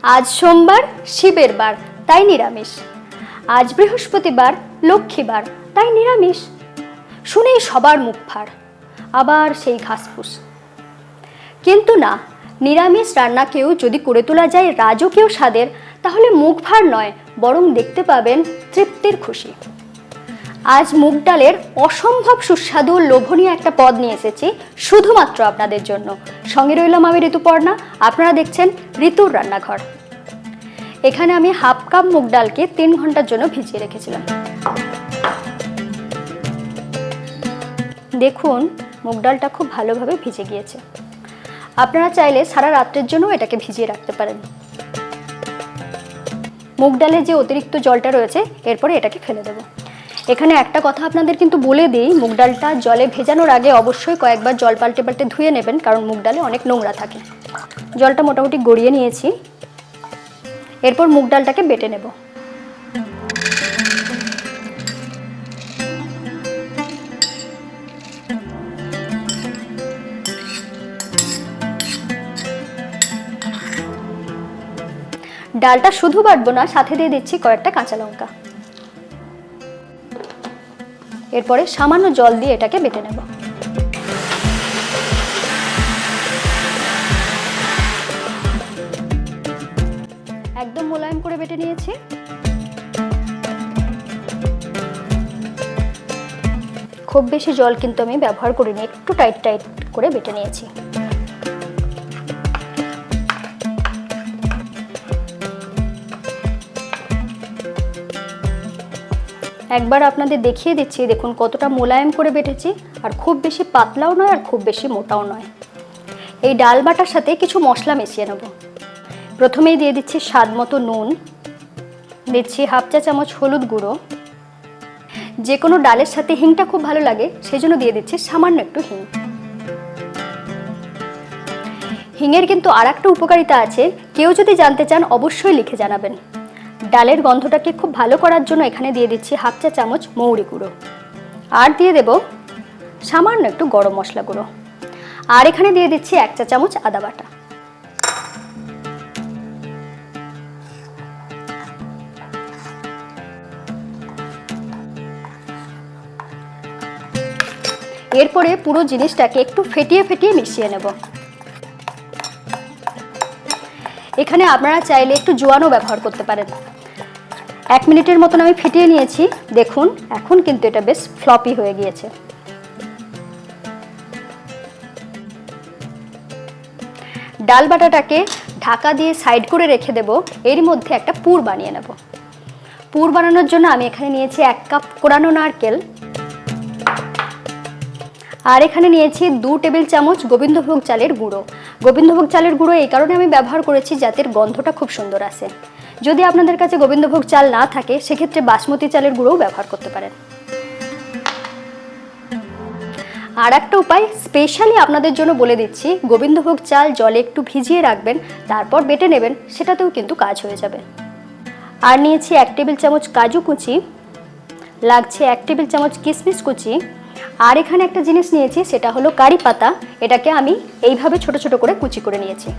আজ সোমবার শিবের বার, তাই নিরামিষ। আজ বৃহস্পতিবার লক্ষ্মীবার, তাই নিরামিষ। শুনেই সবার মুখ ফাড়, আবার সেই ঘাসফুস। কিন্তু না, নিরামিষ রান্নাকেও যদি করে তোলা যায় রাজকীয় স্বাদের, তাহলে মুখ ভার নয়, বরং দেখতে পাবেন তৃপ্তির খুশি। আজ মুগ ডালের অসম্ভব সুস্বাদু লোভনীয় একটা পদ নিয়ে এসেছি শুধুমাত্র আপনাদের জন্য। সঙ্গে রইলাম আমি ঋতুপর্ণা, আপনারা দেখছেন ঋতুর রান্নাঘর। এখানে আমি হাফ কাপ মুগ ডালকে 3 ঘন্টার জন্য ভিজিয়ে রেখেছিলাম। দেখুন মুগ ডালটা খুব ভালোভাবে ভিজে গিয়েছে। আপনারা চাইলে সারা রাত্রের জন্য এটাকে ভিজিয়ে রাখতে পারেন। মুগ ডালে যে অতিরিক্ত জলটা রয়েছে এরপরে এটাকে ফেলে দেব। এখানে একটা কথা আপনাদের কিন্তু বলে দিই, মুগ ডালটা জলে ভেজানোর আগে অবশ্যই কয়েকবার জল পাল্টে পাল্টে ধুয়ে নেবেন, কারণ মুগ ডালে অনেক নোংরা থাকে। জলটা মোটামুটি গড়িয়ে নিয়েছি, এরপর মুগ ডালটাকে বেটে নেব। ডালটা শুধু বাটবো না, সাথে দিয়ে দিচ্ছি কয়েকটা কাঁচা লঙ্কা। এরপরে সামান্য জল দিয়ে এটাকে বেটে নেব। একদম মোলায়েম করে বেটে নিয়েছি। খুব বেশি জল কিন্তু আমি ব্যবহার করিনি, একটু টাইট টাইট করে বেটে নিয়েছি। একবার আপনাদের দেখিয়ে দিচ্ছি, দেখুন কতটা মোলায়েম করে বেটেছি, আর খুব বেশি পাতলাও নয় আর খুব বেশি মোটাও নয়। এই ডাল বাটার সাথে কিছু মশলা মিশিয়ে নেব। প্রথমেই দিয়ে দিচ্ছি স্বাদ মতো নুন, দিচ্ছি হাফ চা চামচ হলুদ গুঁড়ো। যে কোনো ডালের সাথে হিংটা খুব ভালো লাগে, সেই জন্য দিয়ে দিচ্ছি সামান্য একটু হিং। হিঙের কিন্তু আর একটা উপকারিতা আছে, কেউ যদি জানতে চান অবশ্যই লিখে জানাবেন। ডালের গন্ধটাকে খুব ভালো করার জন্য এখানে দিয়ে দিচ্ছি হাফ চা চামচ মৌরি গুঁড়ো, আর দিয়ে দেব সামান্য একটু গরম মশলা গুঁড়ো, আর এখানে দিয়ে দিচ্ছি 1 চা চামচ আদা বাটা। এরপরে পুরো জিনিসটাকে একটু ফেটিয়ে ফেটিয়ে মিশিয়ে নেব। এখানে আপনারা চাইলে একটু জোয়ানও ব্যবহার করতে পারেন। 1 মিনিটের মতন আমি ফেটিয়ে নিয়েছি। দেখুন এখন কিন্তু এটা বেশ ফ্লপি হয়ে গিয়েছে। ডাল বাটাটাকে ঢাকা দিয়ে সাইড করে রেখে দেব। এর মধ্যে একটা পুর বানিয়ে নেব। পুর বানানোর জন্য আমি এখানে নিয়েছি 1 কাপ কোরানো নারকেল, আর এখানে নিয়েছি 2 টেবিল চামচ গোবিন্দভোগ চালের গুঁড়ো। গোবিন্দভোগ চালের গুঁড়ো এই কারণে আমি ব্যবহার করেছি যাতে গন্ধটা খুব সুন্দর আসে। যদি আপনাদের কাছে গোবিন্দভোগ চাল না থাকে সেক্ষেত্রে বাসমতি চালের গুঁড়োও ব্যবহার করতে পারেন। আর একটা উপায় স্পেশালি আপনাদের জন্য বলে দিচ্ছি, গোবিন্দভোগ চাল জলে একটু ভিজিয়ে রাখবেন, তারপর বেটে নেবেন, সেটাতেও কিন্তু কাজ হয়ে যাবে। আর নিয়েছি 1 টেবিল চামচ কাজু কুচি, লাগছে 1 টেবিল চামচ কিশমিশ কুচি, আর এখানে একটা জিনিস নিয়েছি সেটা হলো কারি পাতা। এটাকে আমি এইভাবে ছোট ছোট করে কুচি করে নিয়েছি।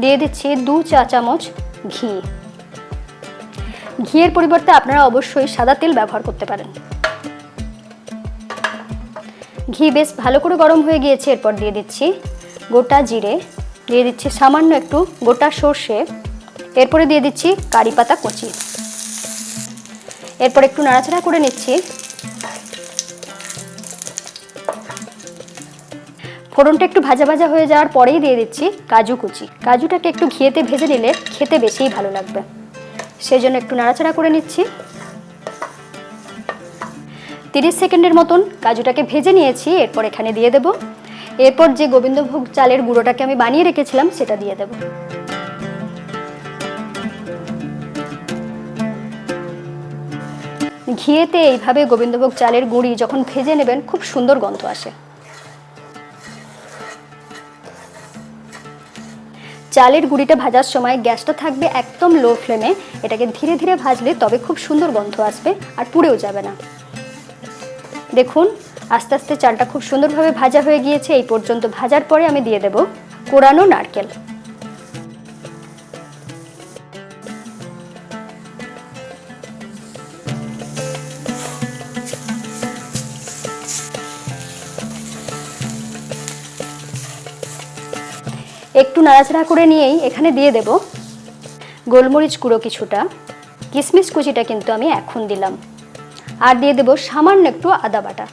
দিয়ে দিচ্ছি 2 চা চামচ ঘি। ঘিয়ের পরিবর্তে আপনারা অবশ্যই সাদা তেল ব্যবহার করতে পারেন। ঘি বেশ ভালো করে গরম হয়ে গিয়েছে। এরপর দিয়ে দিচ্ছি গোটা জিরে, দিয়ে দিচ্ছি সামান্য একটু গোটা সর্ষে, এরপরে দিয়ে দিচ্ছি কারি পাতা কুচি। এরপর একটু নাড়াচাড়া করে নিচ্ছি। ফোড়নটা একটু ভাজা ভাজা হয়ে যাওয়ার পরেই দিয়ে দিচ্ছি কাজু কুচি। কাজুটাকে একটু ঘিয়েতে ভেজে নিলে খেতে বেশিই ভালো লাগবে, সেই জন্য একটু নাড়াচাড়া করে নিচ্ছি। 30 সেকেন্ডের মতন কাজুটাকে ভেজে নিয়েছি। এরপর এখানে দিয়ে দেব। এরপর যে গোবিন্দভোগ চালের গুঁড়োটাকে আমি বানিয়ে রেখেছিলাম সেটা দিয়ে দেব। ঘিয়েতে এইভাবে গোবিন্দভোগ চালের গুঁড়ি যখন ভেজে নেবেন খুব সুন্দর গন্ধ আসে। চালের গুঁড়িটা ভাজার সময় গ্যাসটা থাকবে একদম লো ফ্লেমে। এটাকে ধীরে ধীরে ভাজলে তবে খুব সুন্দর গন্ধ আসবে আর পুড়েও যাবে না। দেখুন আস্তে আস্তে চালটা খুব সুন্দরভাবে ভাজা হয়ে গিয়েছে। এই পর্যন্ত ভাজার পরে আমি দিয়ে দেব কোরানো নারকেল। একটু নাড়াচাড়া করে নিয়েই এখানে দিয়ে দেব গোলমরিচ গুঁড়ো কিছুটা, কিশমিশ কুচিটা কিন্তু আমি এখন দিলাম, আর দিয়ে দেব সামান্য একটু আদা বাটা।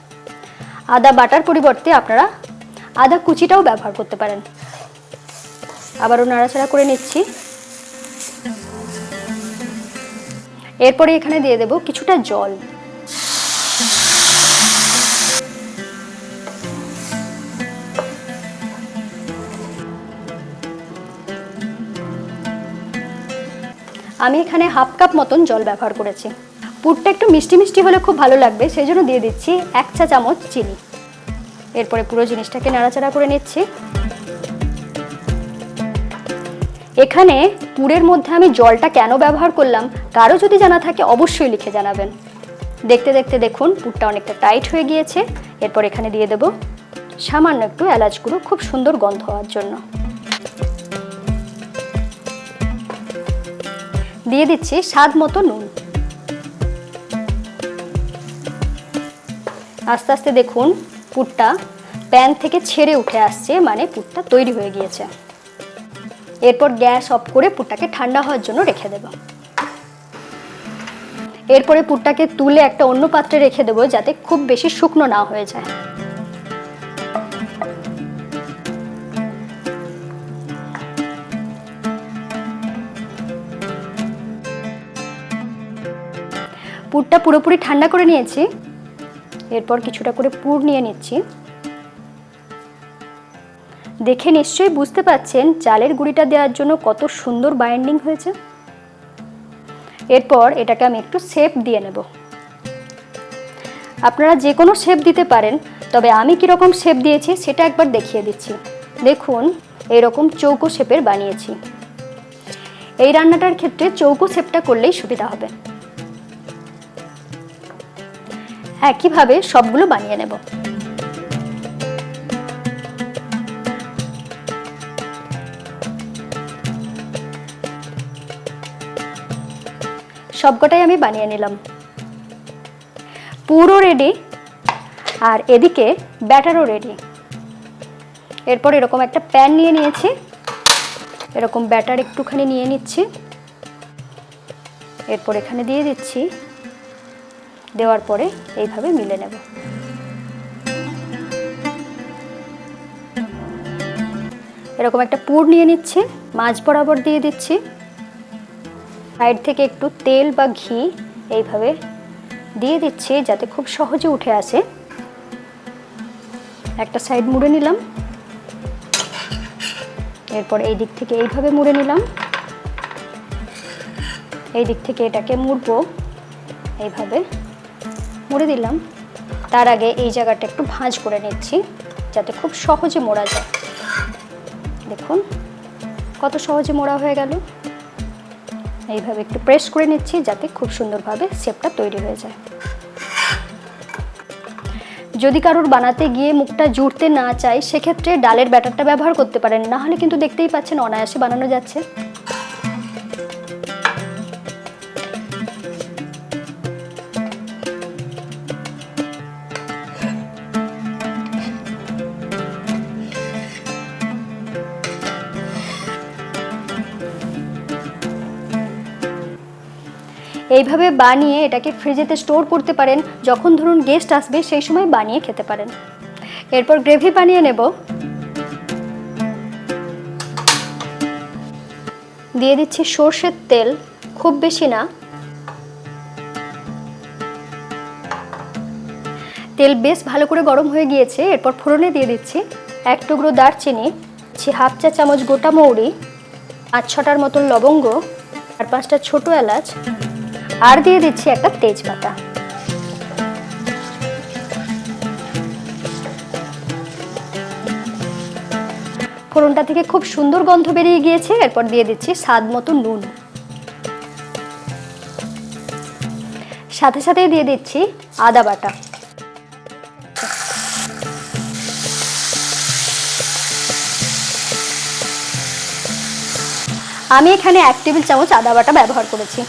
আদা বাটার পরিবর্তে আপনারা আদা কুচিটাও ব্যবহার করতে পারেন। আবারও নাড়াচাড়া করে নিচ্ছি। এরপরে এখানে দিয়ে দেব কিছুটা জল। আমি এখানে হাফ কাপ মতন জল ব্যবহার করেছি। পুরটা একটু মিষ্টি মিষ্টি হলে খুব ভালো লাগবে, সেই জন্য দিয়ে দিচ্ছি 1 চা চামচ চিনি। এরপরে পুরো জিনিসটাকে নাড়াচাড়া করে নিচ্ছি। এখানে পুরের মধ্যে আমি জলটা কেন ব্যবহার করলাম কারো যদি জানা থাকে অবশ্যই লিখে জানাবেন। দেখতে দেখতে দেখুন পুরটা অনেকটা টাইট হয়ে গিয়েছে। এরপর এখানে দিয়ে দেব সামান্য একটু এলাচ গুঁড়ো, খুব সুন্দর গন্ধ হওয়ার জন্য। দিয়ে দিচ্ছি স্বাদ মতো নুন। আস্তে আস্তে দেখুন পুরটা প্যান থেকে ছেড়ে উঠে আসছে, মানে পুরটা তৈরি হয়ে গিয়েছে। এরপর গ্যাস অফ করে পুরটাকে ঠান্ডা হওয়ার জন্য রেখে দেব। এরপরে পুরটাকে তুলে একটা অন্য পাত্রে রেখে দেবো যাতে খুব বেশি শুকনো না হয়ে যায়। পুরটা পুরোপুরি ঠান্ডা করে নিয়েছি। এরপর কিছুটা করে পুর নিয়ে নিচ্ছি। দেখে নিশ্চয়ই বুঝতে পাচ্ছেন চালের গুঁড়িটা দেওয়ার জন্য কত সুন্দর বাইন্ডিং হয়েছে। এরপর এটাকে আমি একটু শেপ দিয়ে নেব। আপনারা যে কোনো শেপ দিতে পারেন, তবে আমি কীরকম শেপ দিয়েছি সেটা একবার দেখিয়ে দিচ্ছি। দেখুন এরকম চৌকো শেপের বানিয়েছি। এই রান্নাটার ক্ষেত্রে চৌকো শেপটা করলেই সুবিধা হবে। একইভাবে সবগুলো বানিয়ে নেব। সবকটাই আমি বানিয়ে নিলাম। পুরো রেডি আর এদিকে ব্যাটারও রেডি। এরপর এরকম একটা প্যান নিয়ে নিয়েছি, এরকম ব্যাটার একটুখানি নিয়ে নিচ্ছি। এরপর এখানে দিয়ে দিচ্ছি, দেওয়ার পরে এইভাবে মিলে নেব। এরকম একটা পুর নিয়ে নিচ্ছি, মাঝ বরাবর দিয়ে দিচ্ছি। সাইড থেকে একটু তেল বা ঘি এইভাবে দিয়ে দিচ্ছি যাতে খুব সহজে উঠে আসে। একটা সাইড মুড়ে নিলাম। এরপর এই দিক থেকে এইভাবে মুড়ে নিলাম। এই দিক থেকে এটাকে মুড়বো, এইভাবে মুড়ে দিলাম। তার আগে এই জায়গাটা একটু ভাঁজ করে নিচ্ছি যাতে খুব সহজে মোড়া যায়। দেখুন কত সহজে মোড়া হয়ে গেল। এইভাবে একটু প্রেস করে নিচ্ছি যাতে খুব সুন্দরভাবে শেপটা তৈরি হয়ে যায়। যদি কারোর বানাতে গিয়ে মুখটা জুড়তে না চায় সেক্ষেত্রে ডালের ব্যাটারটা ব্যবহার করতে পারেন, না হলে কিন্তু দেখতেই পাচ্ছেন অনায়াসে বানানো যাচ্ছে। এইভাবে বানিয়ে এটাকে ফ্রিজেতে স্টোর করতে পারেন, যখন ধরুন গেস্ট আসবে সেই সময় বানিয়ে খেতে পারেন। এরপর গ্রেভি বানিয়ে নেব। দিয়ে দিচ্ছি সর্ষের তেল, খুব বেশি না। তেল বেশ ভালো করে গরম হয়ে গিয়েছে। এরপর ফোড়নে দিয়ে দিচ্ছি 1 টুকরো দারচিনি, 1/2 চা চামচ গোটা মৌরি, 5-6টার মতন লবঙ্গ আর 5টা ছোট এলাচ, আর দিয়ে দিচ্ছি একটা তেজপাতা। ফোড়নটা থেকে খুব সুন্দর গন্ধ বেরিয়ে গিয়েছে। এরপর দিয়ে দিচ্ছি স্বাদ মতো নুন, সাথে সাথে দিয়ে দিচ্ছি আদা বাটা। আমি এখানে 1 টেবিল চামচ আদা বাটা ব্যবহার করেছি।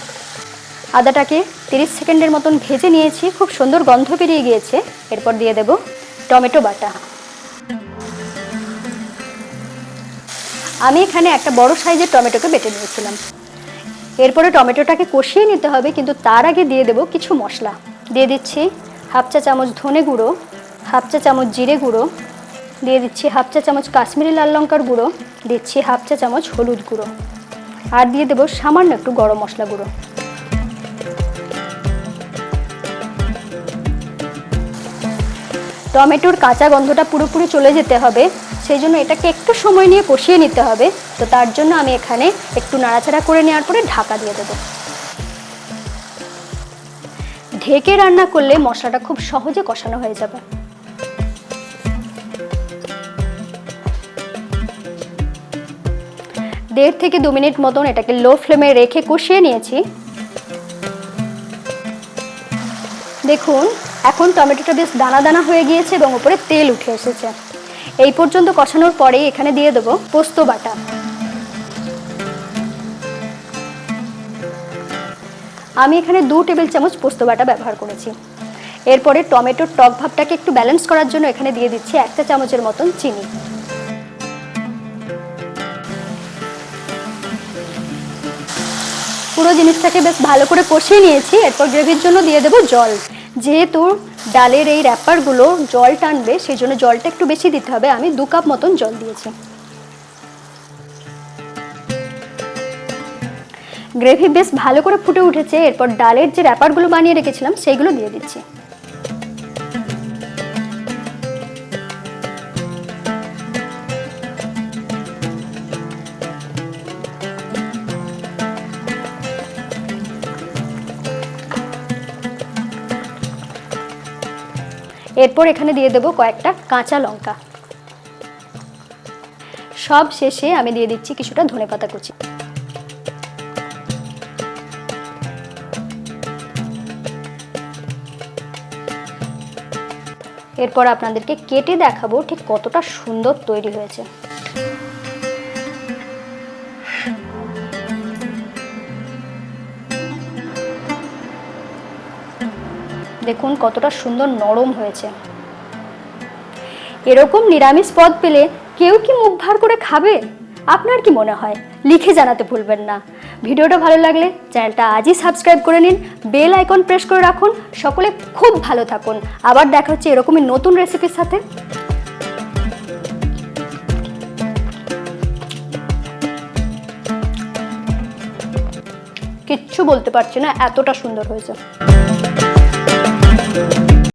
আদাটাকে 30 সেকেন্ডের মতন ভেজে নিয়েছি, খুব সুন্দর গন্ধ বেরিয়ে গিয়েছে। এরপর দিয়ে দেব টমেটো বাটা। আমি এখানে একটা বড় সাইজের টমেটোকে বেটে নিয়েছিলাম। এরপরে টমেটোটাকে কষিয়ে নিতে হবে, কিন্তু তার আগে দিয়ে দেব কিছু মশলা। দিয়ে দিচ্ছি 1/2 চা চামচ ধনে গুঁড়ো, 1/2 চা চামচ জিরে গুঁড়ো, দিয়ে দিচ্ছি 1/2 চা চামচ কাশ্মীরি লাল লঙ্কার গুঁড়ো, দিচ্ছি 1/2 চা চামচ হলুদ গুঁড়ো, আর দিয়ে দেব সামান্য একটু গরম মশলা গুঁড়ো। টমেটোর কাঁচা গন্ধটা পুরোপুরি চলে যেতে হবে, সেই জন্য এটাকে একটু সময় নিয়ে কষিয়ে নিতে হবে। তো তার জন্য আমি এখানে একটু নাড়াচাড়া করে নেওয়ার পরে ঢাকা দিয়ে দেব। ঢেকে রান্না করলে মশলাটা খুব সহজে কষানো হয়ে যাবে। 1.5 থেকে 2 মিনিট মতন এটাকে লো ফ্লেমে রেখে কষিয়ে নিয়েছি। দেখুন এখন টমেটোটা বেশ দানা দানা হয়ে গিয়েছে এবং উপরে তেল উঠে এসেছে। এই পর্যন্ত কষানোর পরে এখানে দিয়ে দেব পোস্ত বাটা। আমি এখানে 2 টেবিল চামচ পোস্ত বাটা ব্যবহার করেছি। এরপরে টমেটোর টক ভাবটাকে একটু ব্যালেন্স করার জন্য এখানে দিয়ে দিচ্ছি 1 চা চামচের মতন চিনি। পুরো জিনিসটাকে বেশ ভালো করে কষিয়ে নিয়েছি। এরপর গ্রেভির জন্য দিয়ে দেব জল। যেহেতু ডালের এই র্যাপারগুলো জল টানবে, সেই জন্য জলটা একটু বেশি দিতে হবে। আমি 2 কাপ মতন জল দিয়েছি। গ্রেভি বেশ ভালো করে ফুটে উঠেছে। এরপর ডালের যে র্যাপারগুলো বানিয়ে রেখেছিলাম সেইগুলো দিয়ে দিচ্ছি। এরপর এখানে দিয়ে দেব কয়েকটা কাঁচা লঙ্কা। সব শেষে আমি দিয়ে দিচ্ছি কিছুটা ধনেপাতা কুচি। এরপর আপনাদেরকে কেটে দেখাবো ঠিক কতটা সুন্দর তৈরি হয়েছে। দেখুন কতটা সুন্দর নরম হয়েছে। এরকম নিরামিষ পদ পেলে কেউ কি মুখ ভার করে খাবে? আপনার কি মনে হয়? লিখে জানাতে ভুলবেন না। ভিডিওটা ভালো লাগলে চ্যানেলটা আজই সাবস্ক্রাইব করে নিন, বেল আইকন প্রেস করে রাখুন। সকলে খুব ভালো থাকুন। আবার দেখা হচ্ছে এরকমই নতুন রেসিপির সাথে। কিচ্ছু বলতে পারছি না, এতটা সুন্দর হয়েছে।